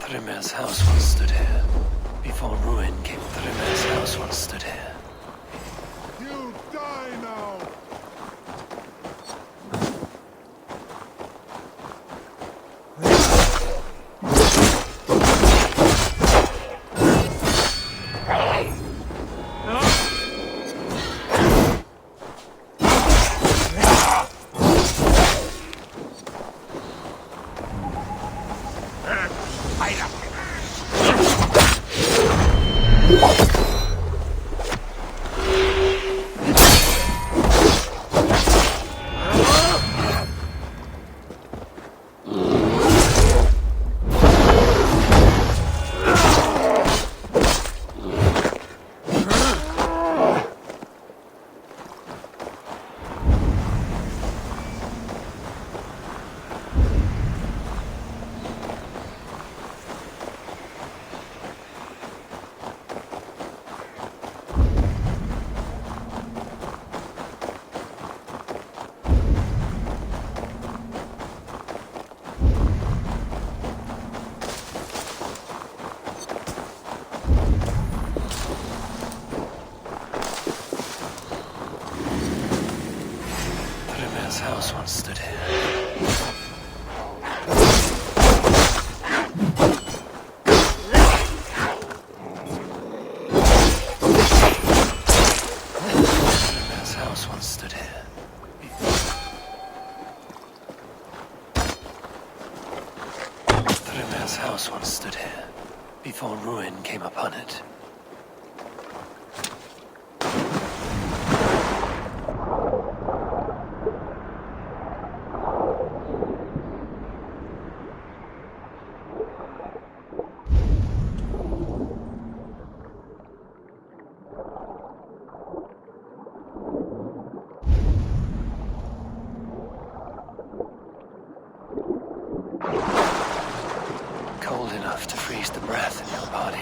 Thrymir's house once stood here. Before ruin came, Thrymir's house once stood here. You die now! Thrymir's house once stood here. Thrymir's house once stood here. Thrymir's house once stood here. Before ruin came upon it. Cold enough to freeze the breath in your body.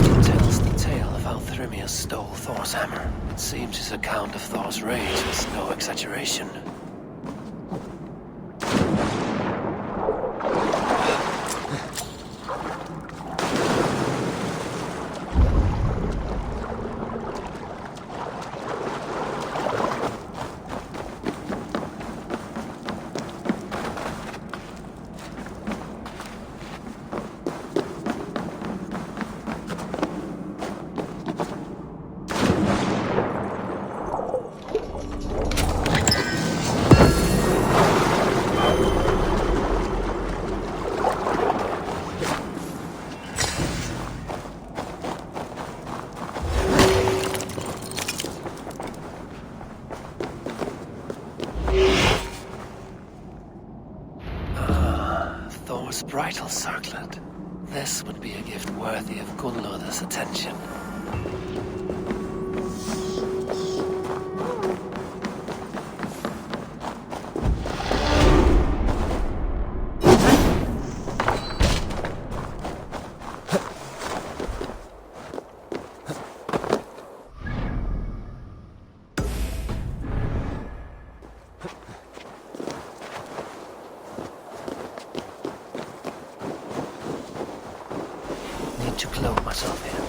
It tells the tale of how Thrymir stole Thor's hammer. It seems his account of Thor's rage was no exaggeration. Thor's bridal circlet. This would be a gift worthy of Gunnlod's attention. To clothe myself here.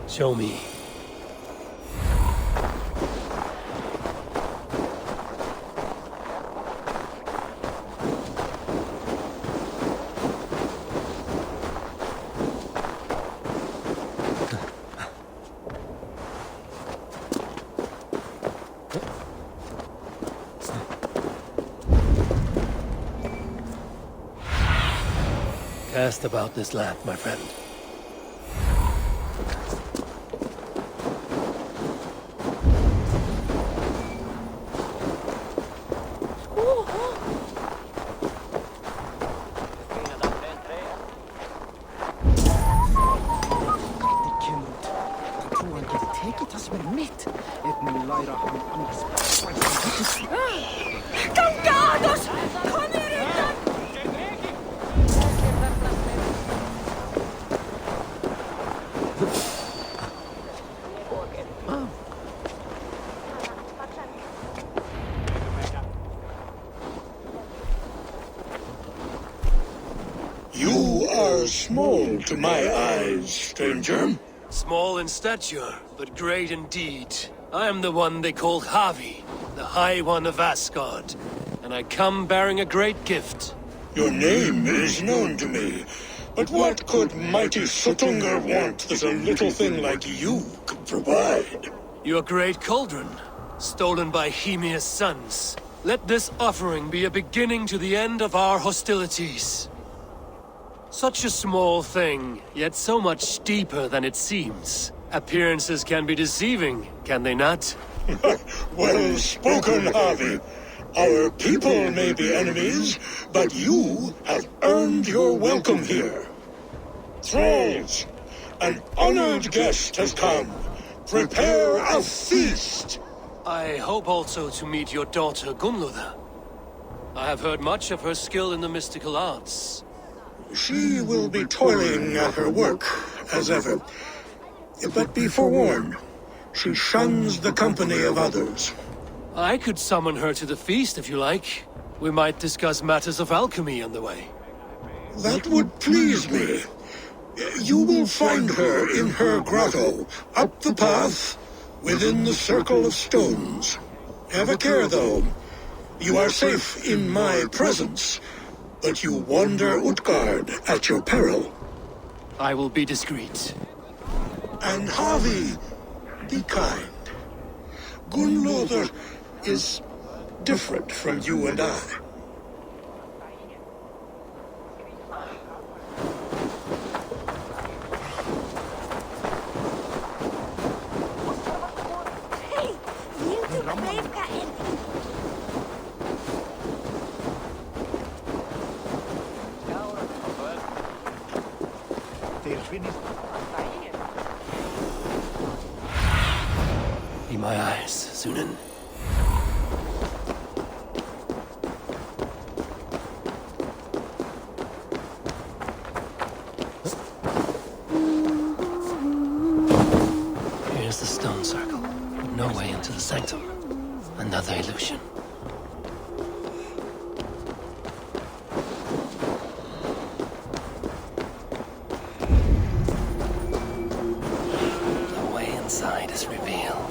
Show me. Cast about this lamp, my friend. Gangados! Kom er undan! You are small to my eyes, stranger. Small in stature, but great in deed. I am the one they call Havi, the High One of Asgard, and I come bearing a great gift. Your name is known to me, but what could mighty Sutungar want that a little thing like you could provide? Your great cauldron, stolen by Hemia's sons. Let this offering be a beginning to the end of our hostilities. Such a small thing, yet so much deeper than it seems. Appearances can be deceiving, can they not? Well spoken, Harvey. Our people may be enemies, but you have earned your welcome here. Thralls, an honored guest has come. Prepare a feast! I hope also to meet your daughter Gunlotha. I have heard much of her skill in the mystical arts. She will be toiling at her work, as ever. But be forewarned, she shuns the company of others. I could summon her to the feast if you like. We might discuss matters of alchemy on the way. That would please me. You will find her in her grotto, up the path, within the circle of stones. Have a care, though. You are safe in my presence, but you wander Utgard at your peril. I will be discreet. And Havi, be kind. Gunlother is different from you and I. Be my eyes, Sunan. Here's the stone circle, but no way into the sanctum. Another illusion. The way inside is revealed.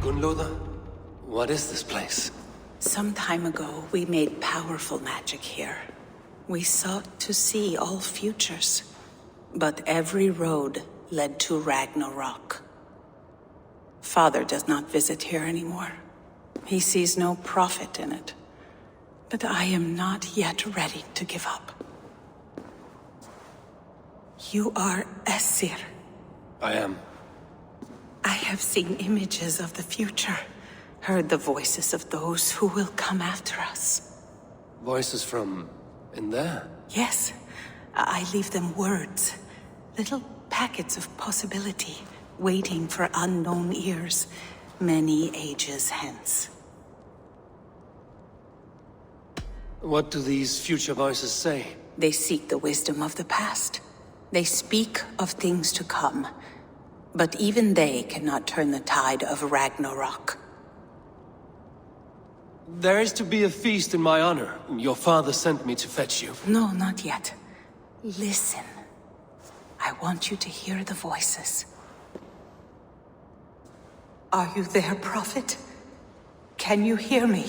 Gunlotha, what is this place? Some time ago, we made powerful magic here. We sought to see all futures, but every road led to Ragnarok. Father does not visit here anymore. He sees no profit in it. But I am not yet ready to give up. You are Esir. I am. I have seen images of the future, heard the voices of those who will come after us. Voices from in there? Yes, I leave them words, little packets of possibility, waiting for unknown ears, many ages hence. What do these future voices say? They seek the wisdom of the past. They speak of things to come. But even they cannot turn the tide of Ragnarok. There is to be a feast in my honor. Your father sent me to fetch you. No, not yet. Listen. I want you to hear the voices. Are you there, Prophet? Can you hear me?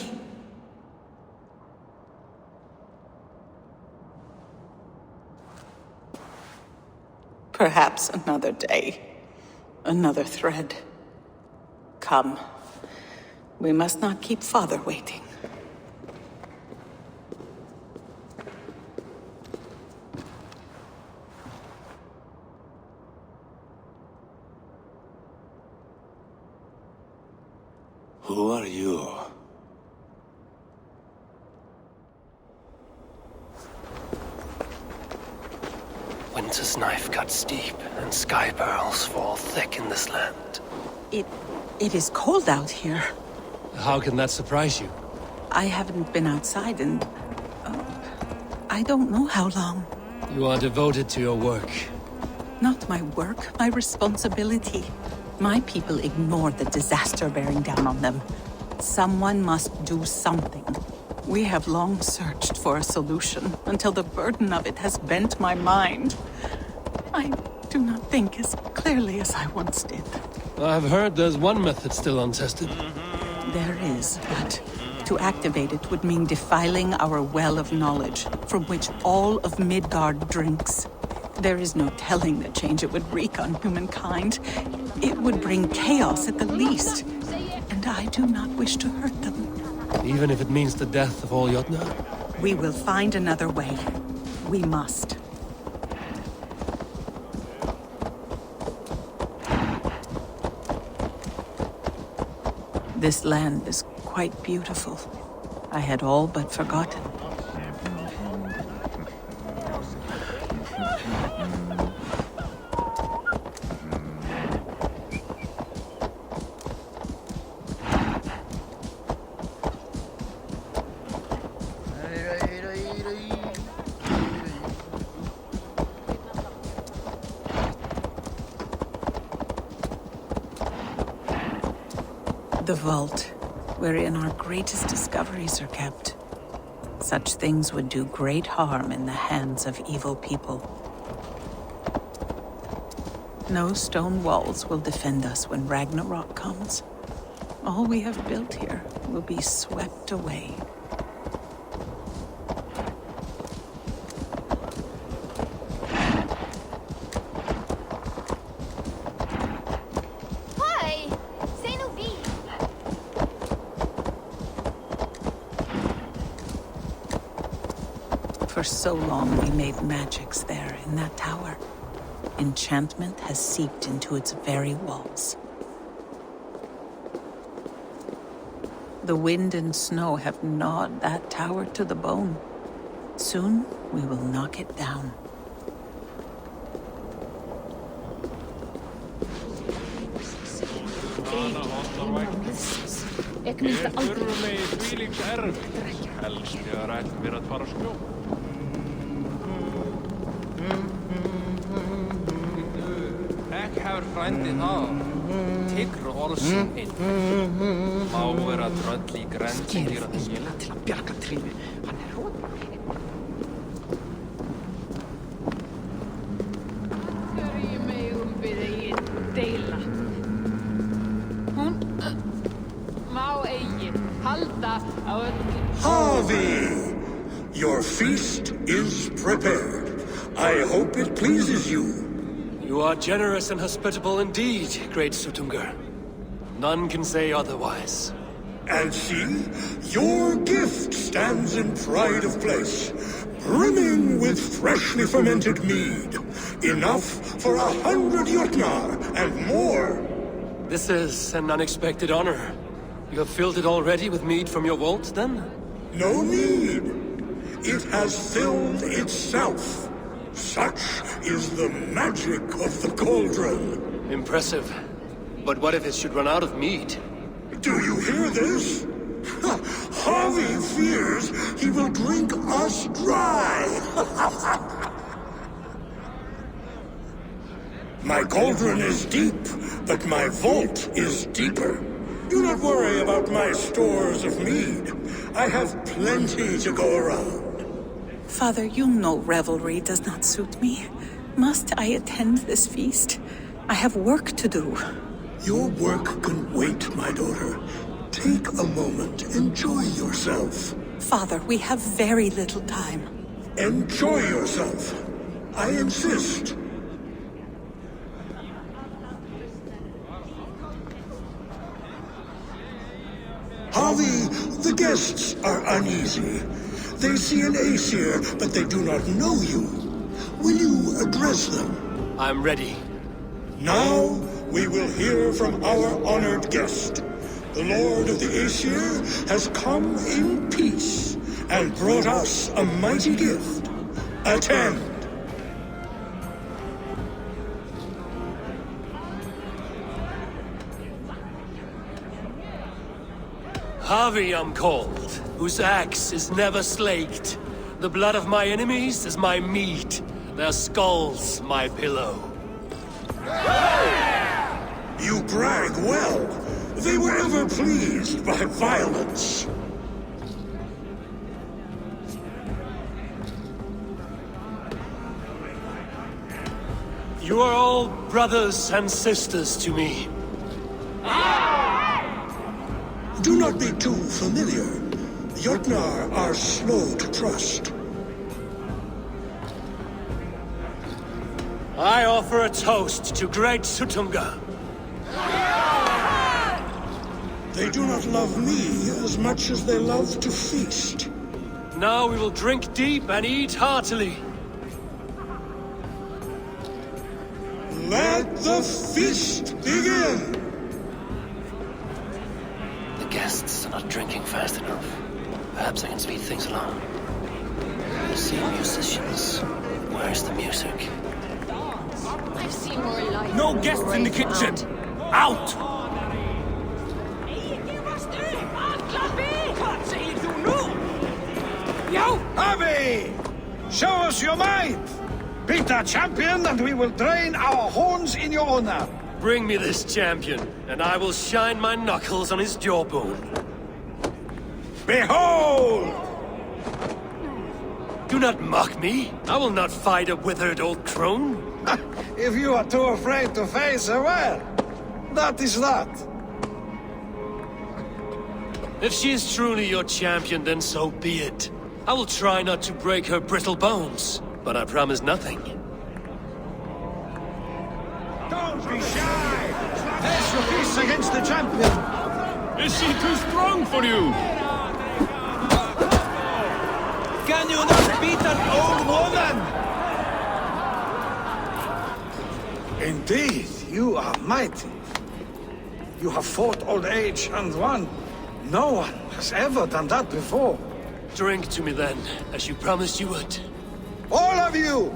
Perhaps another day. Another thread. Come. We must not keep Father waiting. Who are you? Winter's knife cuts deep, and sky pearls fall thick in this land. It is cold out here. How can that surprise you? I haven't been outside in... I don't know how long. You are devoted to your work. Not my work, my responsibility. My people ignore the disaster bearing down on them. Someone must do something. We have long searched for a solution until the burden of it has bent my mind. I do not think as clearly as I once did. I've heard there's one method still untested. There is, but to activate it would mean defiling our well of knowledge, from which all of Midgard drinks. There is no telling the change it would wreak on humankind. It would bring chaos at the least, and I do not wish to hurt them. Even if it means the death of all Jotnar? We will find another way. We must. This land is quite beautiful. I had all but forgotten. The vault, wherein our greatest discoveries are kept. Such things would do great harm in the hands of evil people. No stone walls will defend us when Ragnarok comes. All we have built here will be swept away. For so long we made magics there in that tower. Enchantment has seeped into its very walls. The wind and snow have gnawed that tower to the bone. Soon we will knock it down. Hefur frændi það Tigr orðsum inn Má vera tröll í grenndýra til að bjarga trífi. Hann rótmál. Hverju megum við eigin deila? Hún má eigin halda á öllu. Harvey! Your feast is prepared. I hope it pleases you. You are generous and hospitable indeed, great Sutungur. None can say otherwise. And see, your gift stands in pride of place, brimming with freshly fermented mead. Enough for 100 Jotnar and more. This is an unexpected honor. You have filled it already with mead from your vault, then? No need. It has filled itself. Such is the magic of the cauldron. Impressive. But what if it should run out of mead? Do you hear this? Harvey fears he will drink us dry. My cauldron is deep, but my vault is deeper. Do not worry about my stores of mead. I have plenty to go around. Father, you know revelry does not suit me. Must I attend this feast? I have work to do. Your work can wait, my daughter. Take a moment, enjoy yourself. Father, we have very little time. Enjoy yourself. I insist. guests are uneasy. They see an Aesir, but they do not know you. Will you address them? I'm ready. Now, we will hear from our honored guest. The Lord of the Aesir has come in peace and brought us a mighty gift. Attend. Harvey I'm called, whose axe is never slaked. The blood of my enemies is my meat, their skulls my pillow. You brag well. They were ever pleased by violence. You are all brothers and sisters to me. Do not be too familiar. Jotnar are slow to trust. I offer a toast to great Sutunga. They do not love me as much as they love to feast. Now we will drink deep and eat heartily. Let the feast begin! The guests are not drinking fast enough. Perhaps I can speed things along. I see musicians. Where's the music? I've seen more life. No guests in the kitchen! Out! Harvey! Show us your might! Beat our champion and we will drain our horns in your honor. Bring me this champion, and I will shine my knuckles on his jawbone. Behold! Do not mock me. I will not fight a withered old crone. If you are too afraid to face her, well, that is that. If she is truly your champion, then so be it. I will try not to break her brittle bones, but I promise nothing. Don't be shy! Place your fists against the champion! Is she too strong for you? Can you not beat an old woman? Indeed, you are mighty. You have fought old age and won. No one has ever done that before. Drink to me then, as you promised you would. All of you!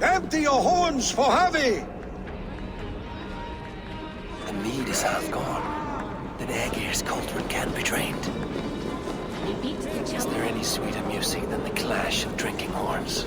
Empty your horns for Harvey! The mead is half gone. Then Aegir's cauldron can be drained. Is there any sweeter music than the clash of drinking horns?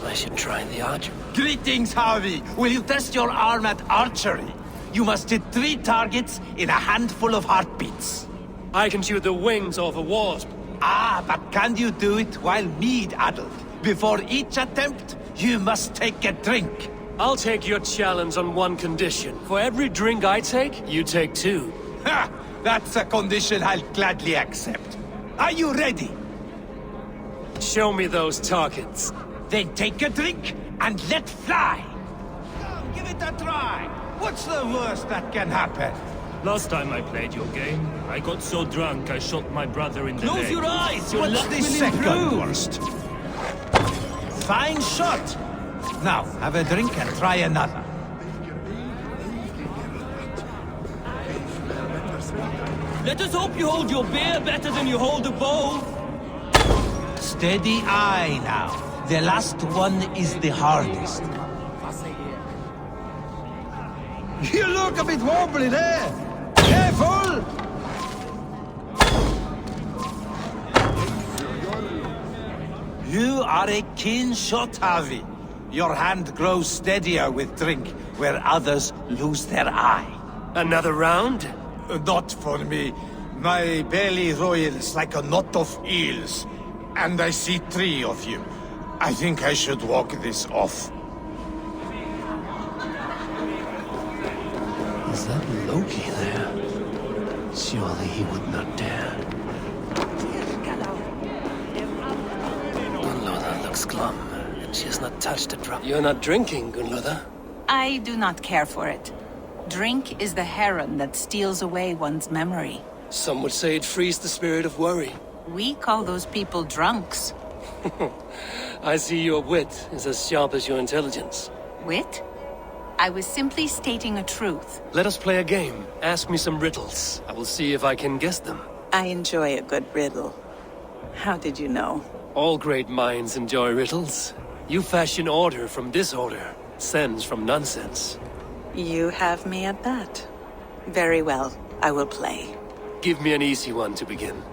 I should try the archer. Greetings, Harvey. Will you test your arm at archery? You must hit 3 targets in a handful of heartbeats. I can shoot the wings off a wasp. Ah, but can you do it while mead-addled? Before each attempt, you must take a drink. I'll take your challenge on one condition. For every drink I take, you take 2. Ha! That's a condition I'll gladly accept. Are you ready? Show me those targets. Then take a drink and let fly. Come, give it a try. What's the worst that can happen? Last time I played your game, I got so drunk I shot my brother in the leg. Close your eyes! Your What's luck the will second improve. worst? Fine shot! Now, have a drink and try another. Let us hope you hold your beer better than you hold a bow. Steady eye now. The last one is the hardest. You look a bit wobbly there! Careful! You are a keen shot, Harvey. Your hand grows steadier with drink, where others lose their eye. Another round? Not for me. My belly roils like a knot of eels. And I see 3 of you. I think I should walk this off. Is that Loki there? Surely he would not dare. Gunloda looks glum, and she has not touched a drop. You're not drinking, Gunloda. I do not care for it. Drink is the heron that steals away one's memory. Some would say it frees the spirit of worry. We call those people drunks. I see your wit is as sharp as your intelligence. Wit? I was simply stating a truth. Let us play a game. Ask me some riddles. I will see if I can guess them. I enjoy a good riddle. How did you know? All great minds enjoy riddles. You fashion order from disorder, sense from nonsense. You have me at that. Very well, I will play. Give me an easy one to begin.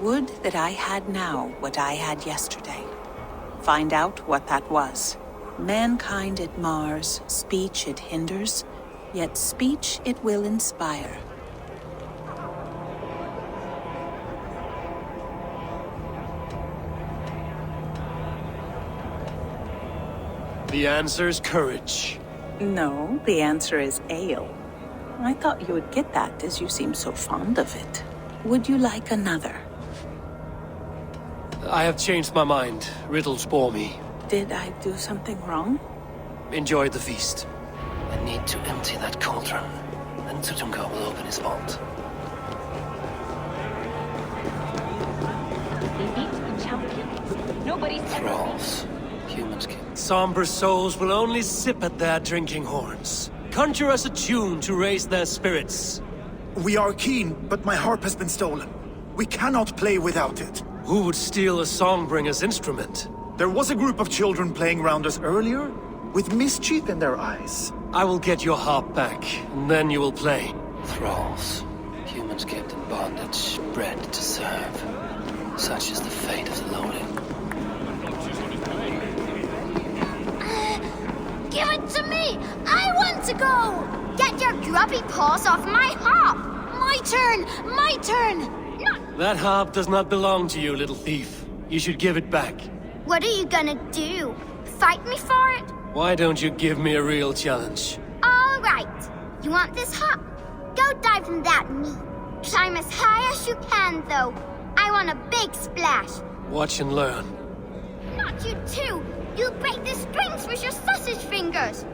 Would that I had now what I had yesterday. Find out what that was. Mankind it mars, speech it hinders, yet speech it will inspire. The answer's courage. No, the answer is ale. I thought you would get that as you seem so fond of it. Would you like another? I have changed my mind. Riddles bore me. Did I do something wrong? Enjoy the feast. I need to empty that cauldron. Then Tutunga will open his vault. They beat the champions. Nobody's ever... Thralls. Humans can... Somber souls will only sip at their drinking horns. Conjure us a tune to raise their spirits. We are keen, but my harp has been stolen. We cannot play without it. Who would steal a songbringer's instrument? There was a group of children playing around us earlier, with mischief in their eyes. I will get your harp back, and then you will play. Thralls. Humans kept in bondage, bred to serve. Such is the fate of the lowly. Give it to me! I want to go! Get your grubby paws off my harp! My turn! My turn! That harp does not belong to you, little thief. You should give it back. What are you gonna do? Fight me for it? Why don't you give me a real challenge? All right. You want this harp? Go dive in that meat. Climb as high as you can, though. I want a big splash. Watch and learn. Not you too! You'll break the strings with your sausage fingers!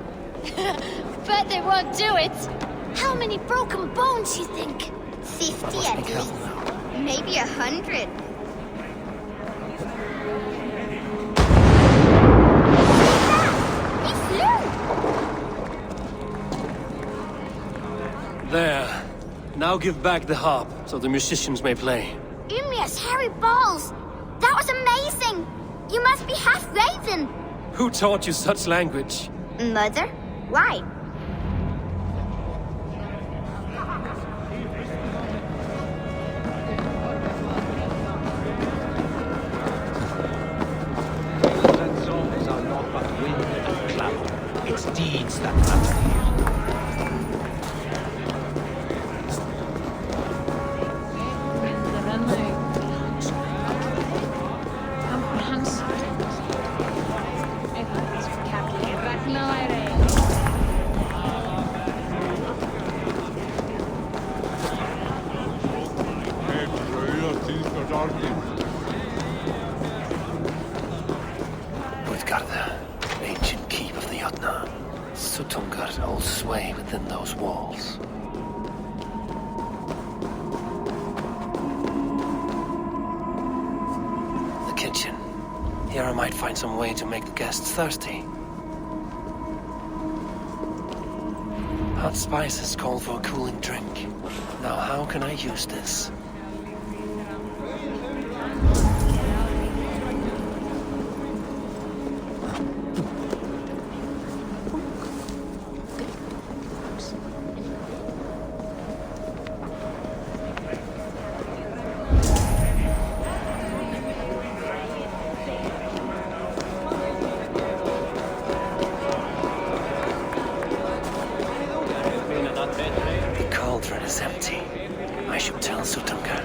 Bet they won't do it. How many broken bones, you think? 50 at least. Maybe 100. He flew! There. Now give back the harp, so the musicians may play. Ymir's hairy balls! That was amazing! You must be half raven! Who taught you such language? Mother? Why? Songs are not but wind and cloud. It's deeds that matter. Utgarda, ancient keep of the Jotnar. Sutungar holds sway within those walls. The kitchen. Here I might find some way to make the guests thirsty. Hot spices call for a cooling drink. Now how can I use this? The cauldron is empty. I should tell Sutunga.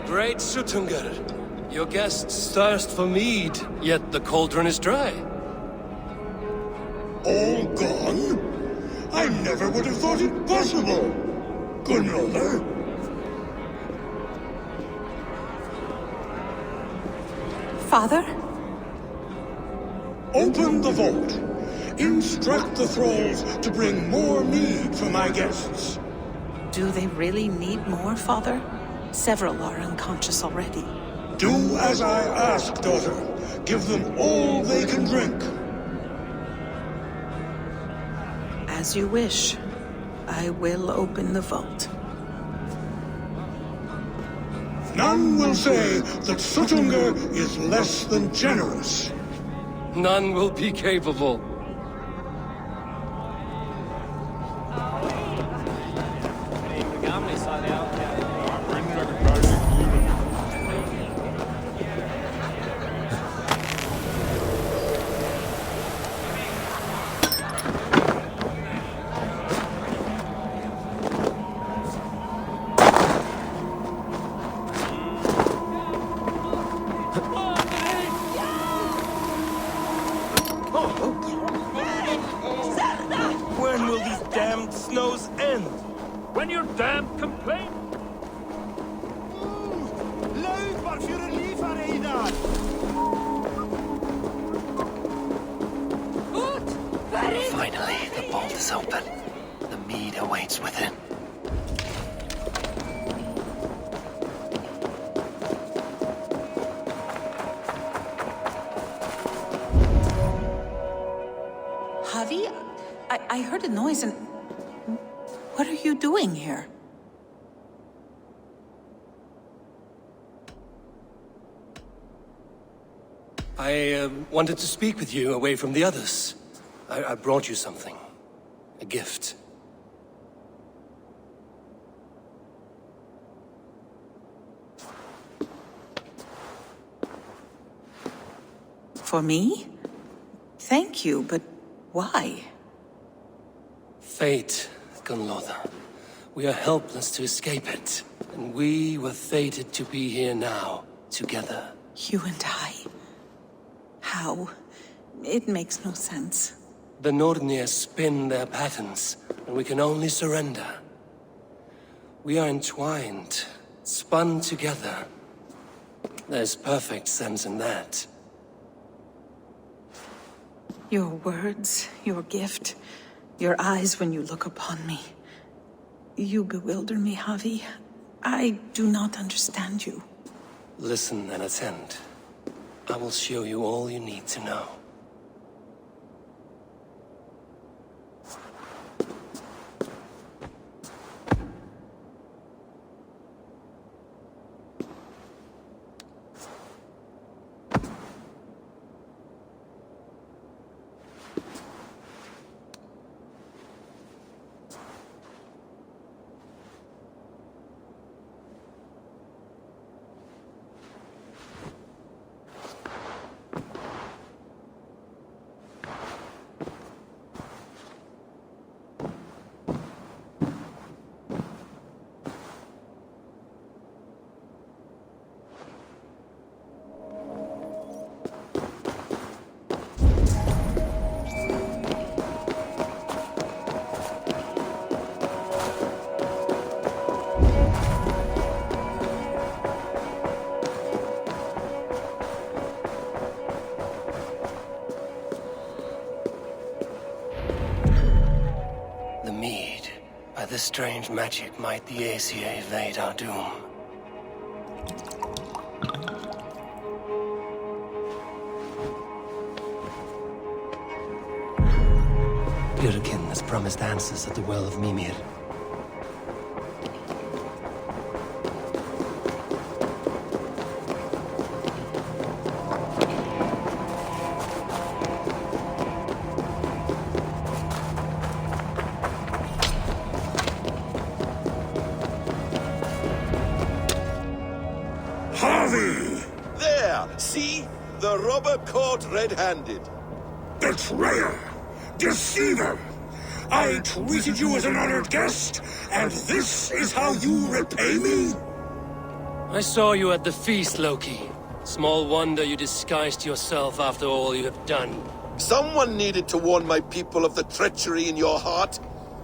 Great Sutungar. Your guests thirst for mead, yet the cauldron is dry. All gone? I never would have thought it possible. Gunrother? Father? Open the vault. Instruct the thralls to bring more mead for my guests. Do they really need more, Father? Several are unconscious already. Do as I ask, daughter. Give them all they can drink. As you wish. I will open the vault. None will say that Suttungr is less than generous. None will be capable. When will these damned snows end? When your damned complaint... Finally, the vault is open. The mead awaits within. Javi, I heard a noise and... What are you doing here? I wanted to speak with you away from the others. I brought you something. A gift. For me? Thank you, but why? Fate, Gunlotha. We are helpless to escape it. And we were fated to be here now, together. You and I? How? It makes no sense. The Nordnir spin their patterns, and we can only surrender. We are entwined, spun together. There's perfect sense in that. Your words, your gift, your eyes when you look upon me. You bewilder me, Javi. I do not understand you. Listen and attend. I will show you all you need to know. This strange magic might the Aesir evade our doom. Björkin has promised answers at the Well of Mimir. There! See? The robber caught red-handed. Betrayer! Deceiver! I treated you as an honored guest, and this is how you repay me? I saw you at the feast, Loki. Small wonder you disguised yourself after all you have done. Someone needed to warn my people of the treachery in your heart.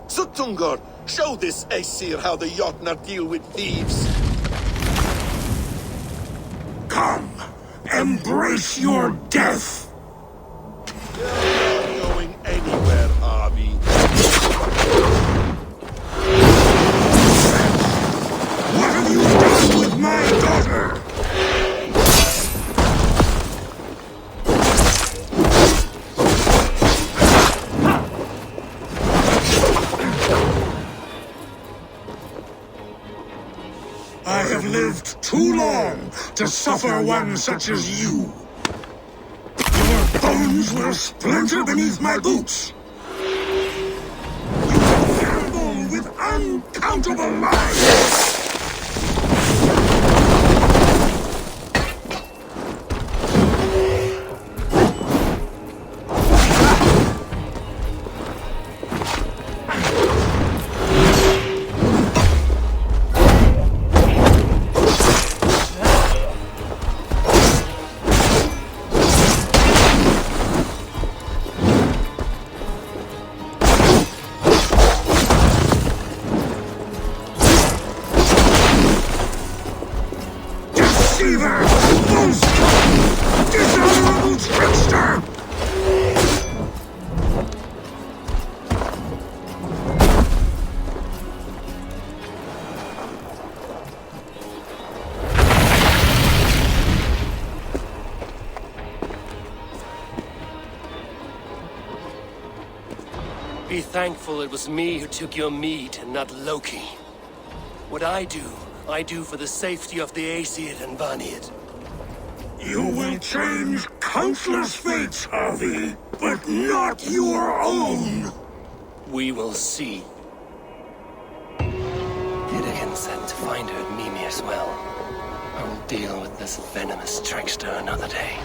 Suttungr, show this Aesir how the Jotnar deal with thieves. Come, embrace your death! You're not going anywhere. too long to suffer one such as you. Your bones will splinter beneath my boots. You will gamble with uncountable lives. Dishonorable trickster! Be thankful it was me who took your meat and not Loki. What I do for the safety of the Aesir and Vanir. You will change countless fates, Harvey, but not your own. We will see. Hidekin said to find her at Mimir's well. I will deal with this venomous trickster another day.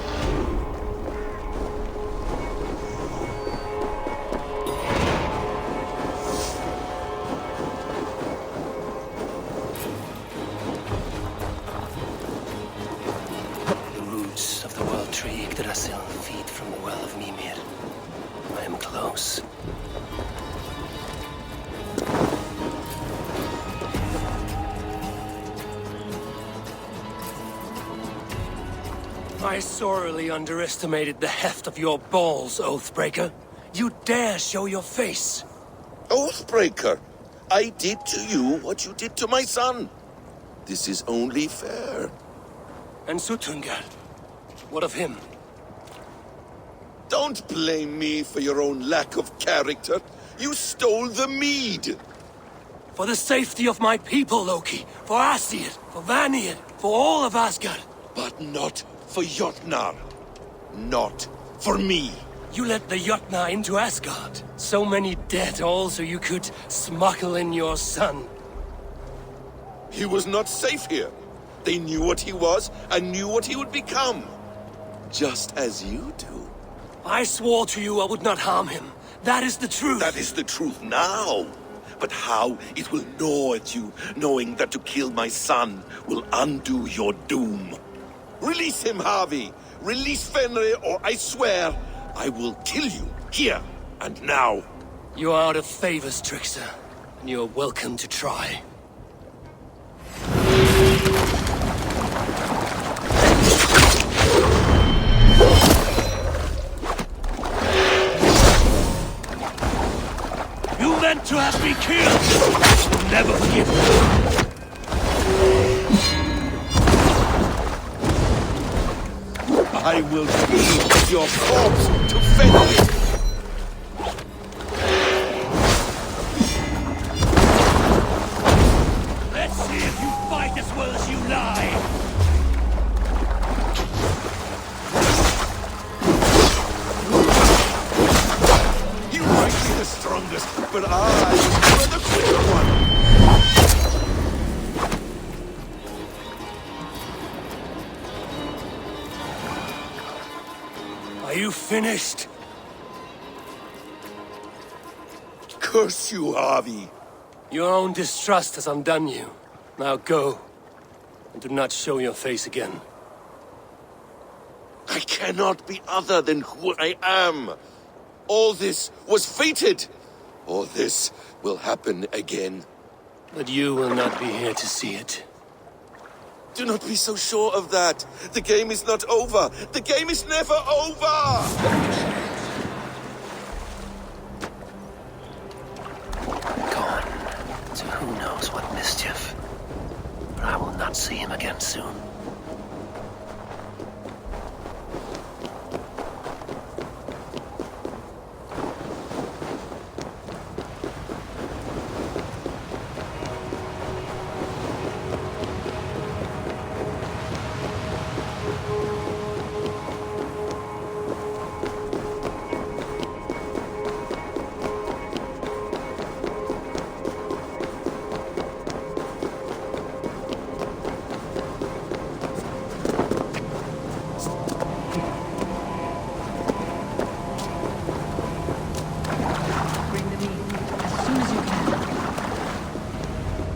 Yggdrasil feed from the well of Mimir. I am close. I sorely underestimated the heft of your balls, Oathbreaker. You dare show your face. Oathbreaker, I did to you what you did to my son. This is only fair. And Suttungr, what of him? Don't blame me for your own lack of character. You stole the mead. For the safety of my people, Loki. For Aesir, for Vanir, for all of Asgard. But not for Jotnar. Not for me. You let the Jotnar into Asgard. So many dead, all so you could smuggle in your son. He was not safe here. They knew what he was and knew what he would become. Just as you do. I swore to you I would not harm him. That is the truth. That is the truth now. But how it will gnaw at you, knowing that to kill my son will undo your doom. Release him, Harvey. Release Fenrir, or I swear I will kill you, here and now. You are out of favors, trickster. And you're welcome to try. You meant to have me killed! You'll never forgive me! I will feed your corpse to Fenrir! Let's see if you fight as well as you lie! You might be the strongest, but I was the quicker one! Are you finished? Curse you, Harvey! Your own distrust has undone you. Now go. And do not show your face again. I cannot be other than who I am. All this was fated. All this will happen again. But you will not be here to see it. Do not be so sure of that. The game is not over. The game is never over! Gone to who knows what mischief. But I will not see him again soon.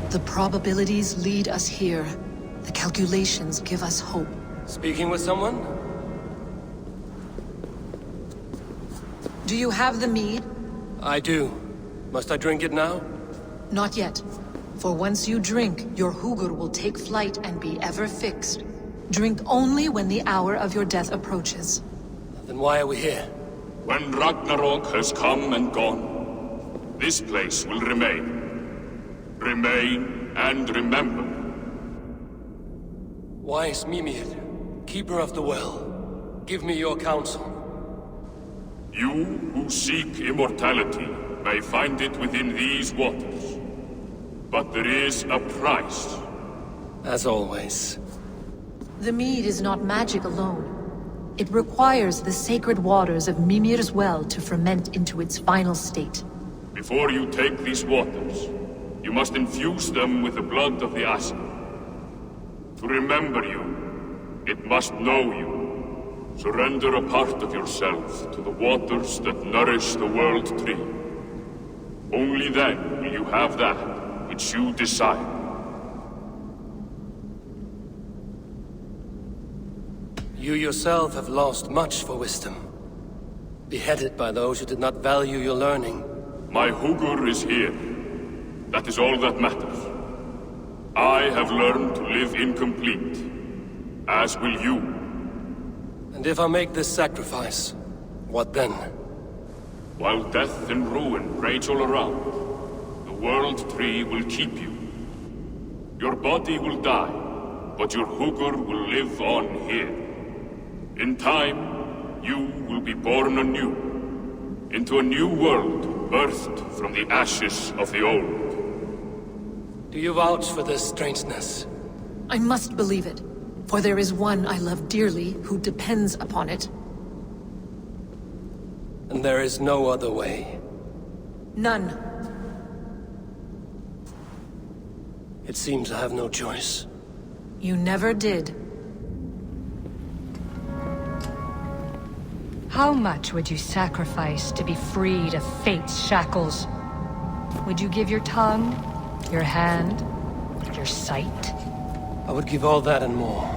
The probabilities lead us here. The calculations give us hope. Speaking with someone? Do you have the mead? I do. Must I drink it now? Not yet. For once you drink, your Hugur will take flight and be ever fixed. Drink only when the hour of your death approaches. Then why are we here? When Ragnarok has come and gone, this place will remain. Remain and remember. Wise Mimir, keeper of the well, give me your counsel. You who seek immortality may find it within these waters. But there is a price. As always. The mead is not magic alone. It requires the sacred waters of Mimir's well to ferment into its final state. Before you take these waters, you must infuse them with the blood of the Asa. To remember you, it must know you. Surrender a part of yourself to the waters that nourish the World Tree. Only then will you have that which you desire. You yourself have lost much for wisdom. Beheaded by those who did not value your learning. My Hugur is here. That is all that matters. I have learned to live incomplete, as will you. And if I make this sacrifice, what then? While death and ruin rage all around, the World Tree will keep you. Your body will die, but your Hugur will live on here. In time, you will be born anew, into a new world birthed from the ashes of the old. Do you vouch for this strangeness? I must believe it, for there is one I love dearly who depends upon it. And there is no other way? None. It seems I have no choice. You never did. How much would you sacrifice to be freed of fate's shackles? Would you give your tongue, your hand, your sight? I would give all that and more.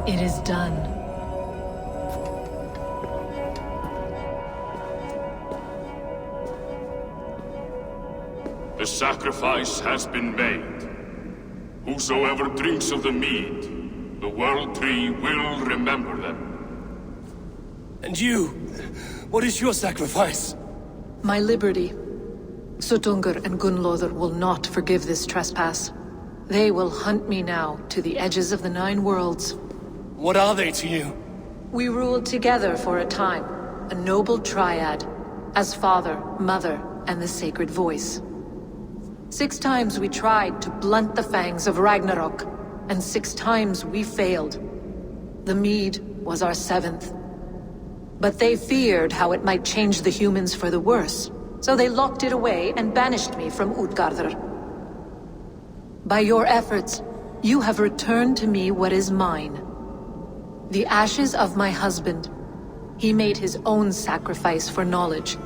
It is done. The sacrifice has been made. Whosoever drinks of the mead, the World Tree will remember them. And you? What is your sacrifice? My liberty. Suttungr and Gunnlóðr will not forgive this trespass. They will hunt me now to the edges of the 9 worlds. What are they to you? We ruled together for a time, a noble triad, as father, mother, and the sacred voice. 6 times we tried to blunt the fangs of Ragnarok, and 6 times we failed. The mead was our 7th. But they feared how it might change the humans for the worse, so they locked it away and banished me from Utgardr. By your efforts, you have returned to me what is mine. The ashes of my husband. He made his own sacrifice for knowledge.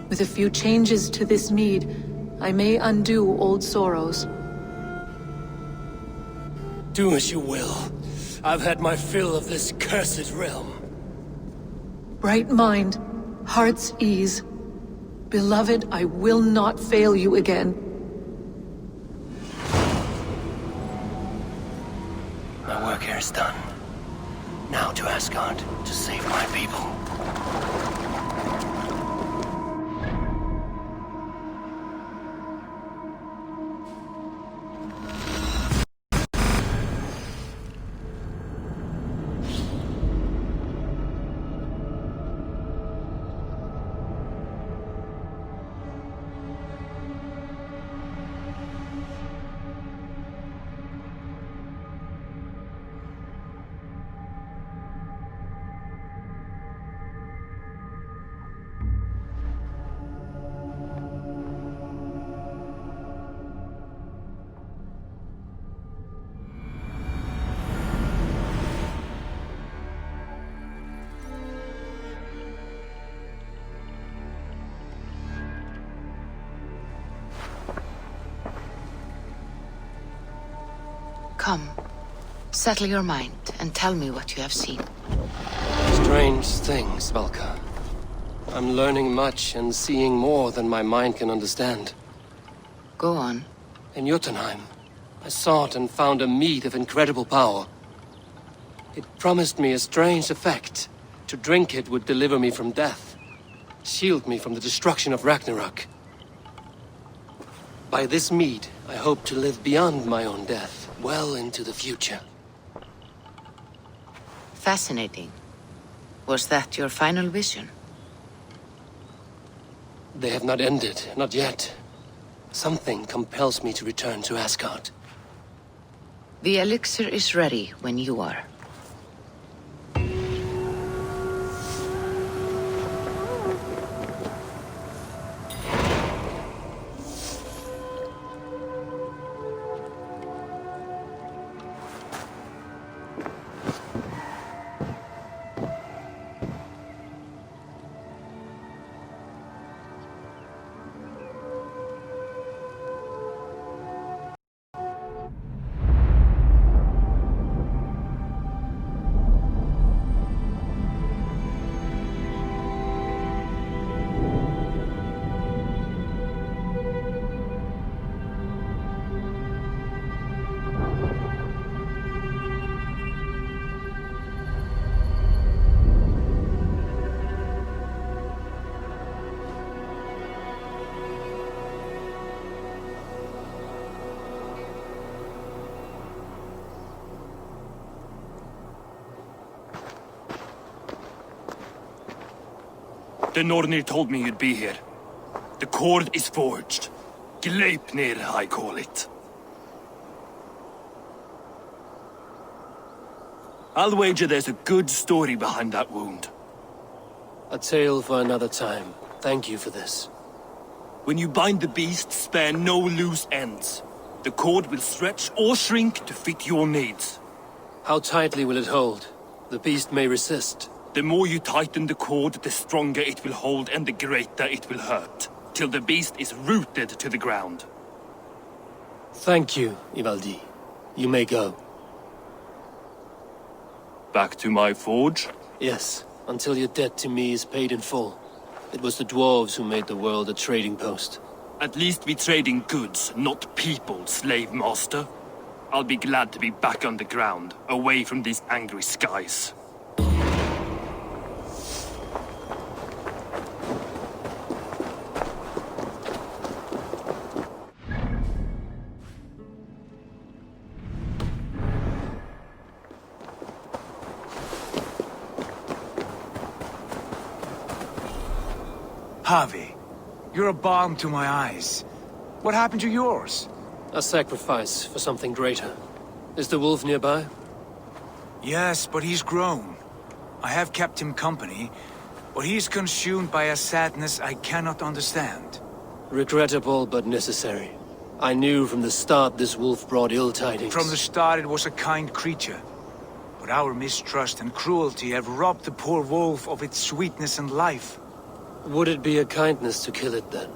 With a few changes to this mead, I may undo old sorrows. Do as you will. I've had my fill of this cursed realm. Bright mind, heart's ease. Beloved, I will not fail you again. My work here is done. Now to Asgard, to save my people. Come, settle your mind and tell me what you have seen. Strange things, Valka. I'm learning much and seeing more than my mind can understand. Go on. In Jotunheim, I sought and found a mead of incredible power. It promised me a strange effect. To drink it would deliver me from death, shield me from the destruction of Ragnarok. By this mead, I hope to live beyond my own death, well into the future. Fascinating. Was that your final vision? They have not ended, not yet. Something compels me to return to Asgard. The elixir is ready when you are. The Nornir told me you'd be here. The cord is forged. Gleipnir, I call it. I'll wager there's a good story behind that wound. A tale for another time. Thank you for this. When you bind the beast, spare no loose ends. The cord will stretch or shrink to fit your needs. How tightly will it hold? The beast may resist. The more you tighten the cord, the stronger it will hold and the greater it will hurt, till the beast is rooted to the ground. Thank you, Ivaldi. You may go. Back to my forge? Yes, until your debt to me is paid in full. It was the dwarves who made the world a trading post. At least we trade in goods, not people, slave master. I'll be glad to be back underground, away from these angry skies. Harvey, you're a balm to my eyes. What happened to yours? A sacrifice for something greater. Is the wolf nearby? Yes, but he's grown. I have kept him company, but he's consumed by a sadness I cannot understand. Regrettable, but necessary. I knew from the start this wolf brought ill tidings. From the start it was a kind creature. But our mistrust and cruelty have robbed the poor wolf of its sweetness and life. Would it be a kindness to kill it then?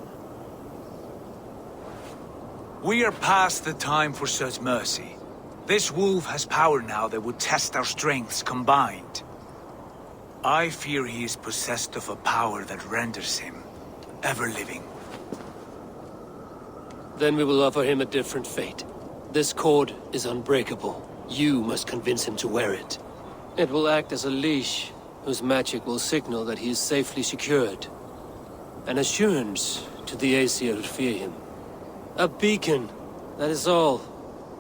We are past the time for such mercy. This wolf has power now that would test our strengths combined. I fear he is possessed of a power that renders him ever-living. Then we will offer him a different fate. This cord is unbreakable. You must convince him to wear it. It will act as a leash, whose magic will signal that he is safely secured. An assurance to the Aesir who fear him. A beacon, that is all.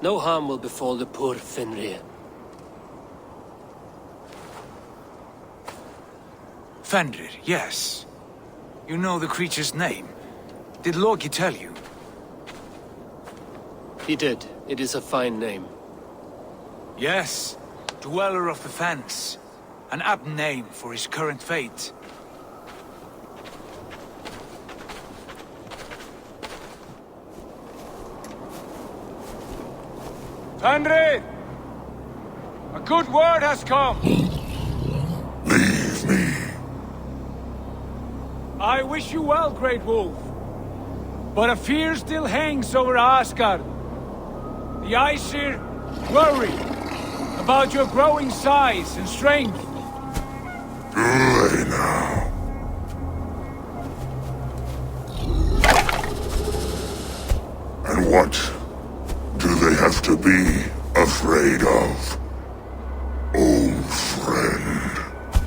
No harm will befall the poor Fenrir. Fenrir, yes. You know the creature's name. Did Loki tell you? He did. It is a fine name. Yes. Dweller of the Fens. An apt name for his current fate. Fenrir! A good word has come! Leave me. I wish you well, Great Wolf. But a fear still hangs over Asgard. The Aesir worry about your growing size and strength. Do they now? And what do they have to be afraid of, old friend?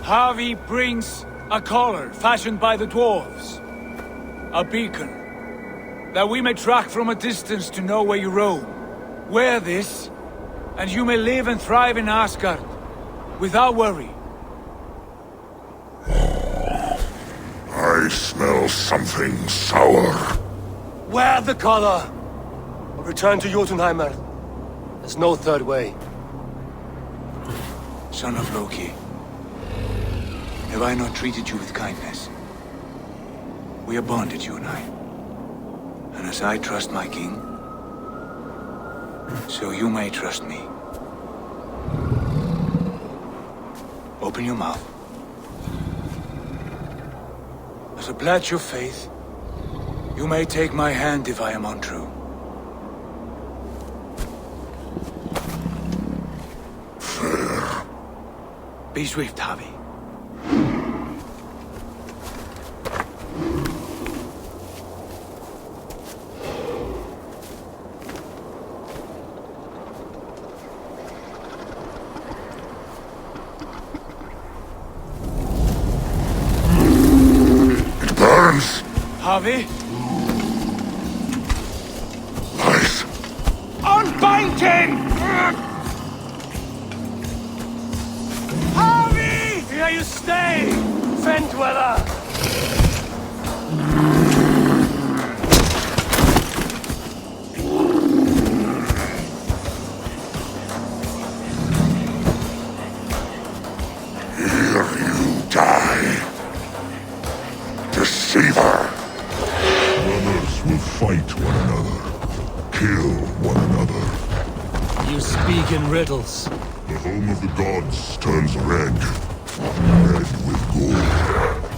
Havi brings a collar fashioned by the dwarves. A beacon. That we may track from a distance to know where you roam. Wear this, and you may live and thrive in Asgard, without worry. I smell something sour. Wear the collar! Or return to Jotunheimer. There's no third way. Son of Loki, have I not treated you with kindness? We are bonded, you and I. And as I trust my king, so you may trust me. Open your mouth. As a pledge of faith, you may take my hand if I am untrue. Fair. Be swift, Havi. Havi? Nice. Unbind him! Havi! Here you stay, Fen Dweller! Here you die. Deceiver! Brothers will fight one another, kill one another. You speak in riddles. The home of the gods turns red. Red with gold.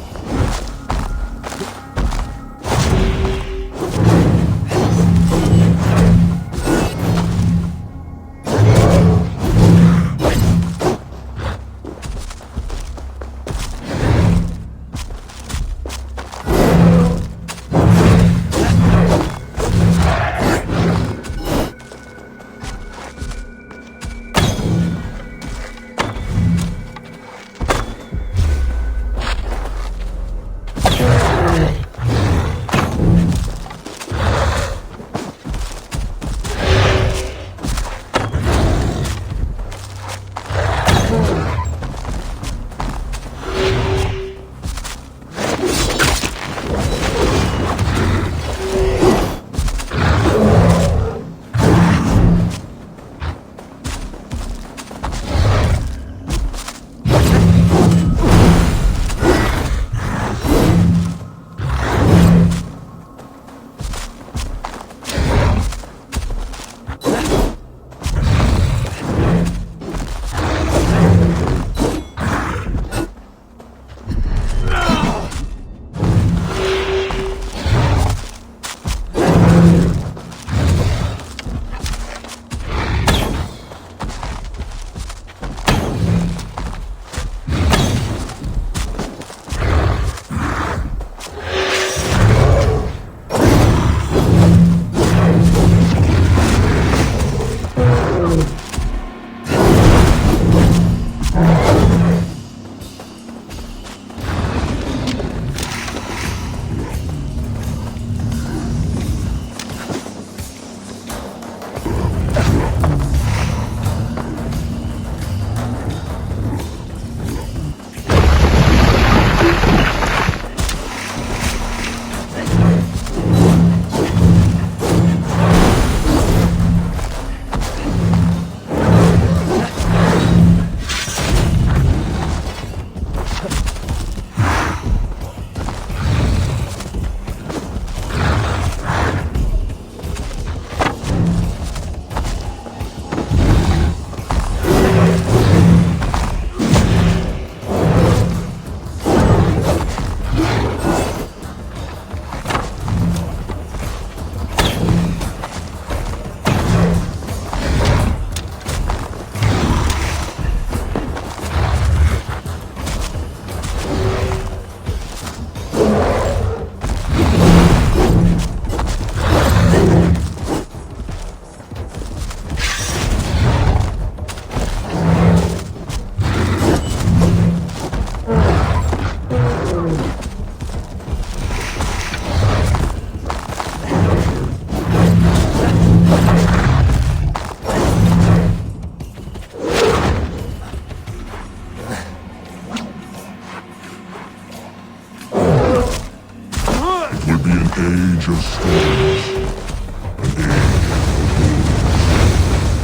age of storms.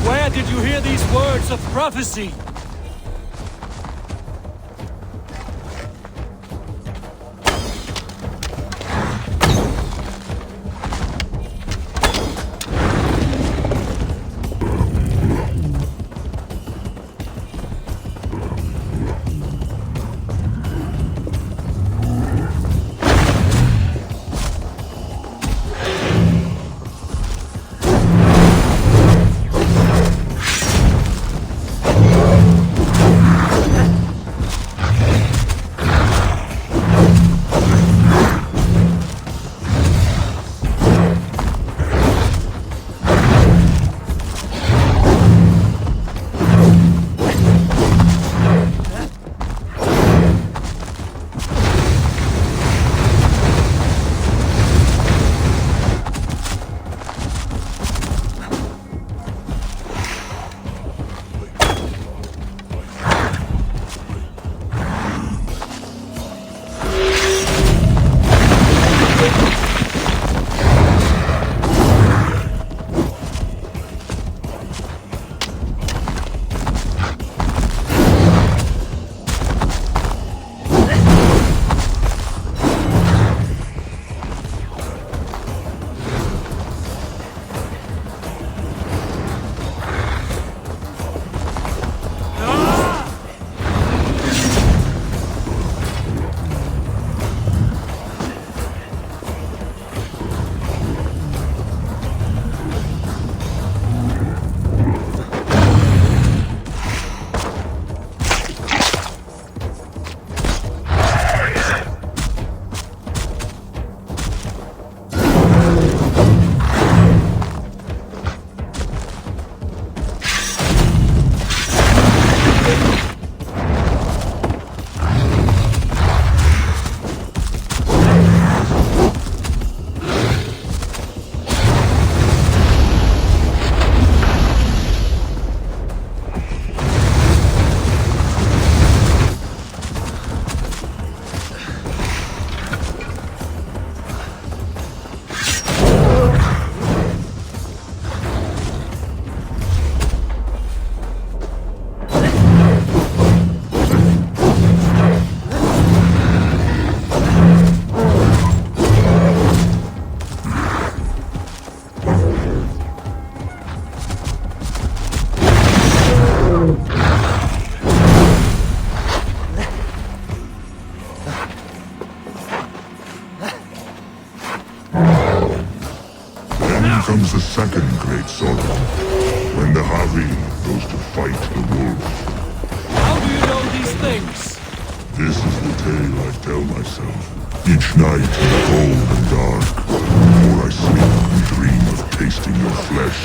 Where did you hear these words of prophecy? Comes the second great sorrow, when the Javi goes to fight the wolf. How do you know these things? This is the tale I tell myself. Each night in the cold and dark, before I sleep and dream of tasting your flesh.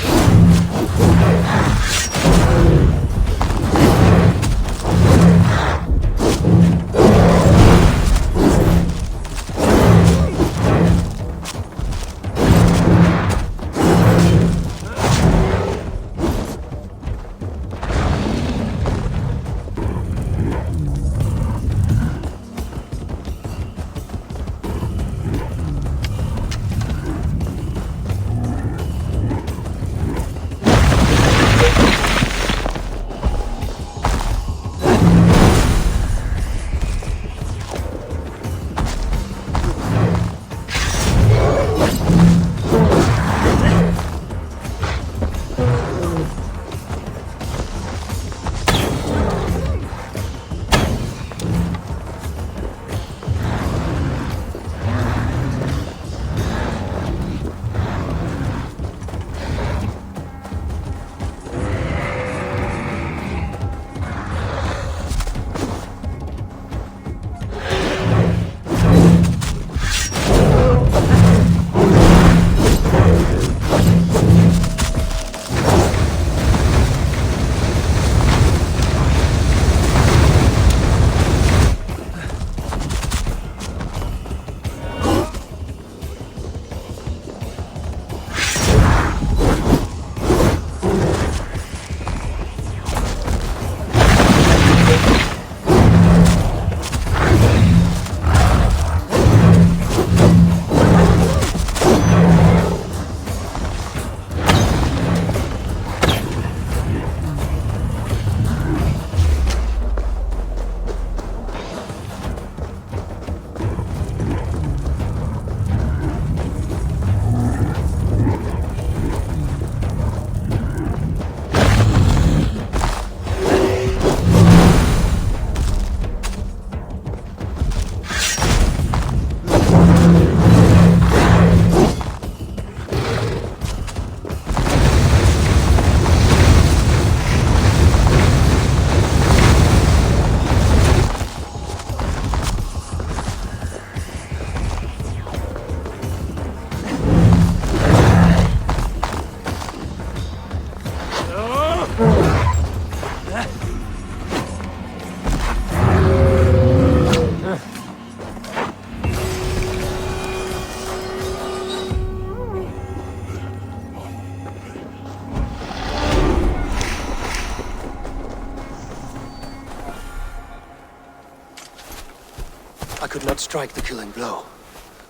I could not strike the killing blow.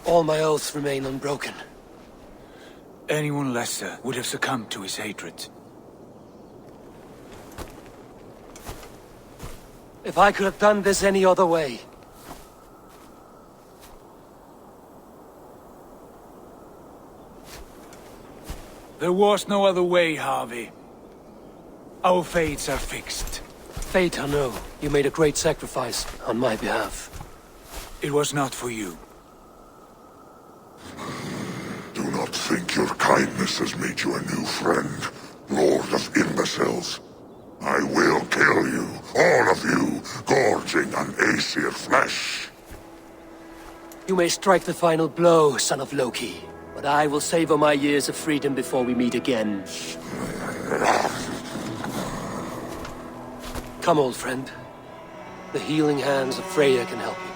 All my oaths remain unbroken. Anyone lesser would have succumbed to his hatred. If I could have done this any other way... There was no other way, Harvey. Our fates are fixed. Fate, I know. You made a great sacrifice on my behalf. It was not for you. Do not think your kindness has made you a new friend, Lord of Imbeciles. I will kill you, all of you, gorging on Aesir flesh. You may strike the final blow, son of Loki, but I will savor my years of freedom before we meet again. Come, old friend. The healing hands of Freya can help you.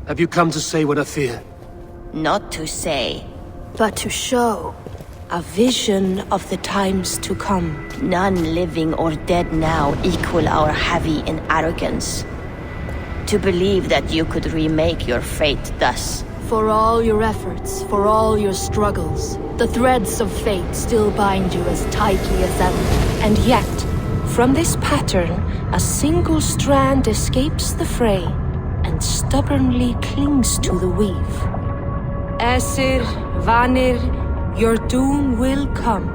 Have you come to say what I fear? Not to say, but to show. A vision of the times to come. None living or dead now equal our heavy in arrogance. To believe that you could remake your fate thus. For all your efforts, for all your struggles, the threads of fate still bind you as tightly as ever. And yet, from this pattern, a single strand escapes the fray and stubbornly clings to the weave. Aesir, Vanir, your doom will come.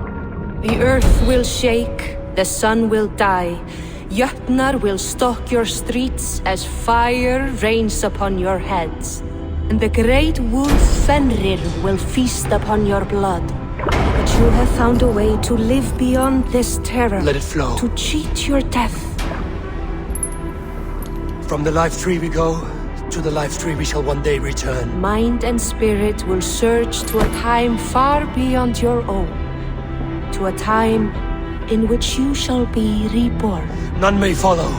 The earth will shake, the sun will die. Jötnar will stalk your streets as fire rains upon your heads. And the great wolf Fenrir will feast upon your blood. But you have found a way to live beyond this terror. Let it flow. To cheat your death. From the life tree we go, to the life tree we shall one day return. Mind and spirit will surge to a time far beyond your own. To a time in which you shall be reborn. None may follow.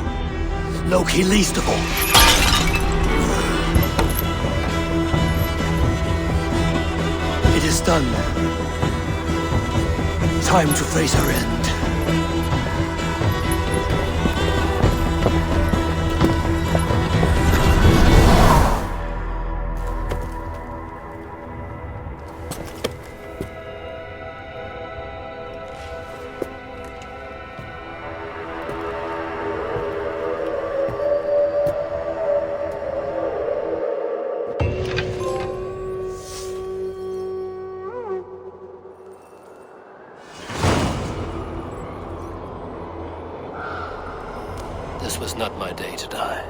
Loki least of all. It is done. Time to face her end. This was not my day to die.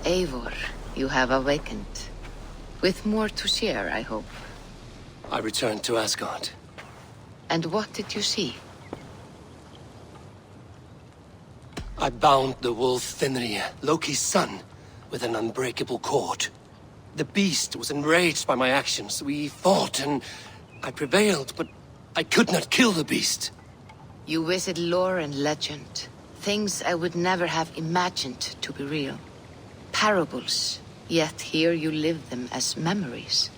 Eivor, you have awakened. With more to share, I hope. I returned to Asgard. And what did you see? I bound the wolf Fenrir, Loki's son, with an unbreakable cord. The beast was enraged by my actions. We fought and I prevailed, but I could not kill the beast. You visit lore and legend. Things I would never have imagined to be real. Parables, yet here you live them as memories.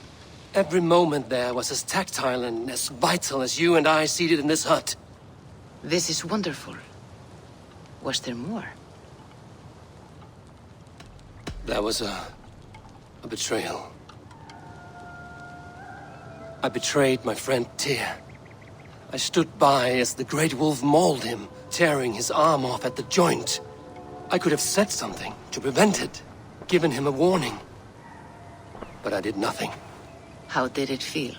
Every moment there was as tactile and as vital as you and I seated in this hut. This is wonderful. Was there more? There was a betrayal. I betrayed my friend Tyr. I stood by as the great wolf mauled him, tearing his arm off at the joint. I could have said something to prevent it, given him a warning. But I did nothing. How did it feel?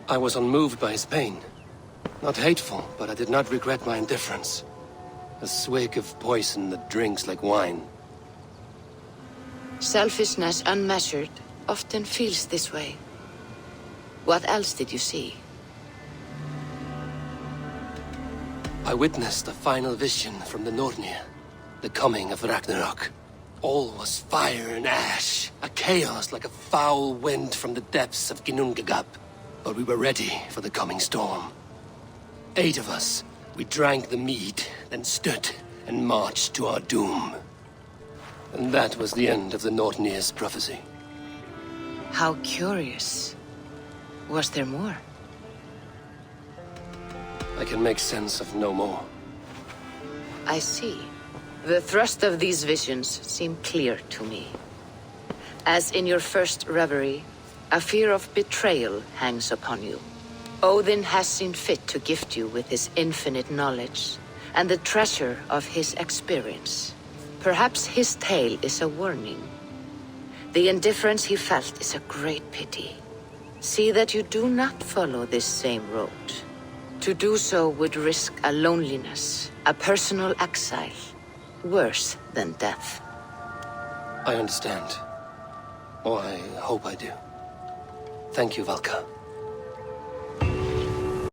I was unmoved by his pain. Not hateful, but I did not regret my indifference. A swig of poison that drinks like wine. Selfishness unmeasured often feels this way. What else did you see? I witnessed a final vision from the Nornir. The coming of Ragnarok. All was fire and ash. A chaos like a foul wind from the depths of Ginnungagap. But we were ready for the coming storm. 8 of us. We drank the mead, then stood and marched to our doom. And that was the end of the Nornir's prophecy. How curious. Was there more? I can make sense of no more. I see. The thrust of these visions seem clear to me. As in your first reverie, a fear of betrayal hangs upon you. Odin has seen fit to gift you with his infinite knowledge and the treasure of his experience. Perhaps his tale is a warning. The indifference he felt is a great pity. See that you do not follow this same road. To do so would risk a loneliness, a personal exile, worse than death. I understand. Or I hope I do. Thank you, Valka.